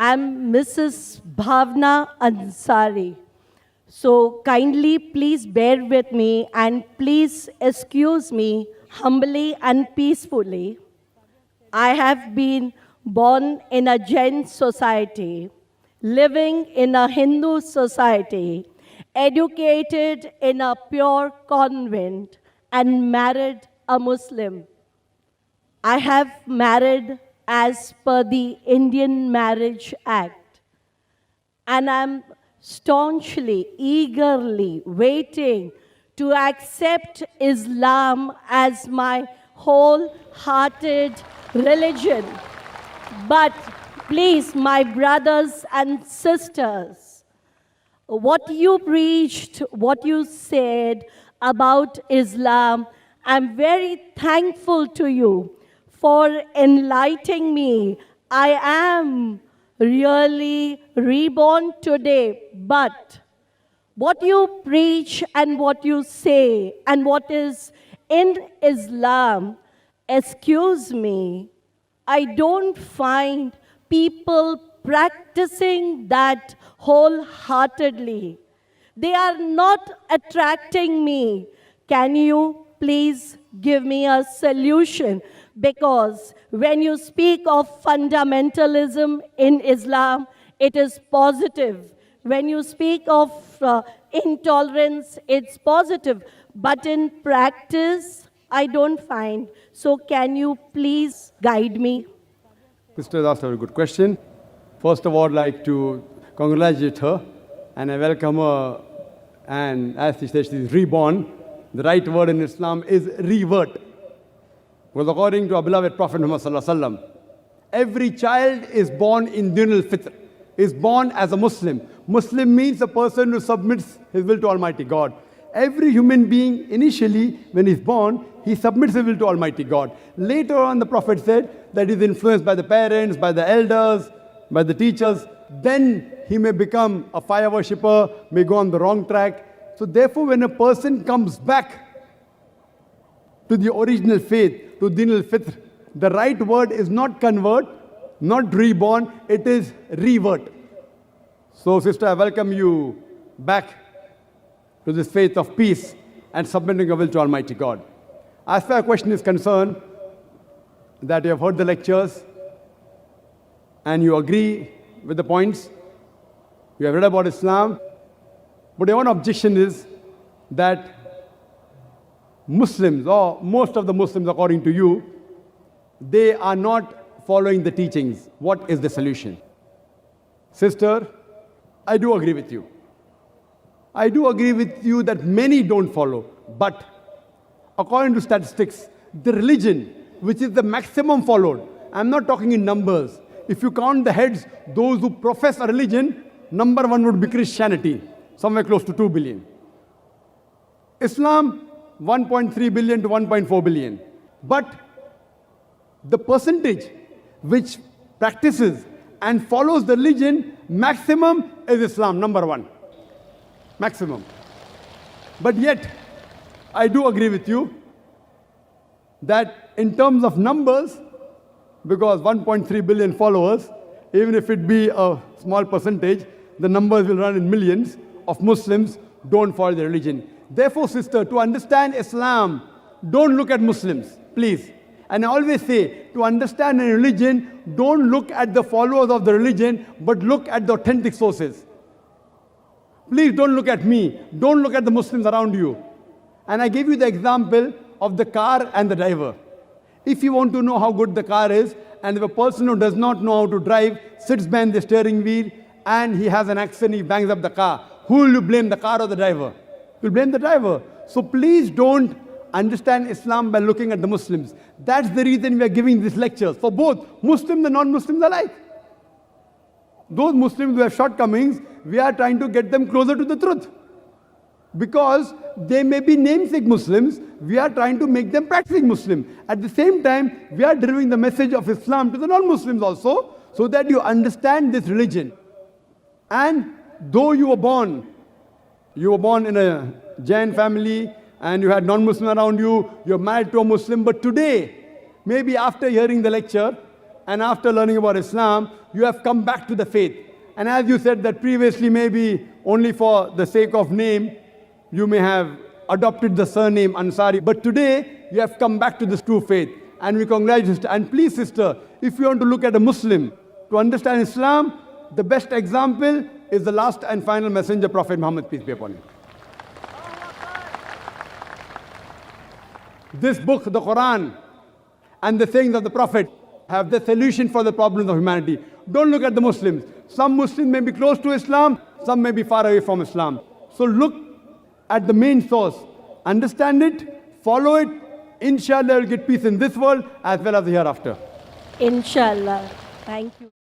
I'm Mrs. Bhavna Ansari. So kindly please bear with me and please excuse me humbly and peacefully. I have been born in a Jain society, living in a Hindu society, educated in a pure convent, and married a Muslim. I have married as per the Indian Marriage Act, and I'm staunchly, eagerly waiting to accept Islam as my wholehearted religion. But please, my brothers and sisters, what you preached, what you said about Islam, I'm very thankful to you for enlightening me. I am really reborn today, but what you preach and what you say and what is in Islam, excuse me, I don't find people practicing that wholeheartedly. They are not attracting me. Can you please give me a solution? Because when you speak of fundamentalism in Islam, it is positive. When you speak of intolerance, it's positive. But in practice, I don't find. So can you please guide me? Sister asked a very good question. First of all, I'd like to congratulate her and I welcome her. And as she said, she is reborn. The right word in Islam is revert. Because according to our beloved Prophet Muhammad Sallallahu Alaihi Wasallam, every child is born in Din al-Fitr, is born as a Muslim. Muslim means a person who submits his will to Almighty God. Every human being, initially, when he's born, he submits his will to Almighty God. Later on, the Prophet said that he's influenced by the parents, by the elders, by the teachers. Then he may become a fire worshipper, may go on the wrong track. So therefore, when a person comes back to the original faith, to Din al-Fitr, the right word is not convert, not reborn, it is revert. So sister, I welcome you back to this faith of peace and submitting your will to Almighty God. As far as question is concerned, that you have heard the lectures and you agree with the points, you have read about Islam, but your one objection is that Muslims, or most of the Muslims according to you, they are not following the teachings. What is the solution? Sister, I do agree with you. I do agree with you that many don't follow. But according to statistics, the religion, which is the maximum followed, I'm not talking in numbers. If you count the heads, those who profess a religion, number one would be Christianity, somewhere close to 2 billion. Islam, 1.3 billion to 1.4 billion. But the percentage which practices and follows the religion, maximum is Islam, number one. Maximum. But yet, I do agree with you that in terms of numbers, because 1.3 billion followers, even if it be a small percentage, the numbers will run in millions of Muslims don't follow the religion. Therefore, sister, to understand Islam, don't look at Muslims, please. And I always say, to understand a religion, don't look at the followers of the religion, but look at the authentic sources. Please don't look at me. Don't look at the Muslims around you. And I gave you the example of the car and the driver. If you want to know how good the car is, and if a person who does not know how to drive sits behind the steering wheel and he has an accident, he bangs up the car, who will you blame, the car or the driver? You'll blame the driver. So please don't understand Islam by looking at the Muslims. That's the reason we are giving these lectures for both Muslims and non-Muslims alike. Those Muslims who have shortcomings, we are trying to get them closer to the truth. Because they may be namesake Muslims, we are trying to make them practicing Muslim. At the same time, we are delivering the message of Islam to the non-Muslims also, so that you understand this religion. And though you were born in a Jain family, and you had non-Muslim around you, you're married to a Muslim, but today, maybe after hearing the lecture, and after learning about Islam, you have come back to the faith. And as you said that previously, maybe only for the sake of name, you may have adopted the surname Ansari. But today, you have come back to this true faith. And we congratulate you, sister. And please, sister, if you want to look at a Muslim, to understand Islam, the best example is the last and final messenger, Prophet Muhammad, peace be upon him. This book, the Quran, and the sayings of the Prophet have the solution for the problems of humanity. Don't look at the Muslims. Some Muslims may be close to Islam, some may be far away from Islam. So look at the main source, understand it, follow it. Inshallah, you'll get peace in this world as well as the hereafter. Inshallah. Thank you.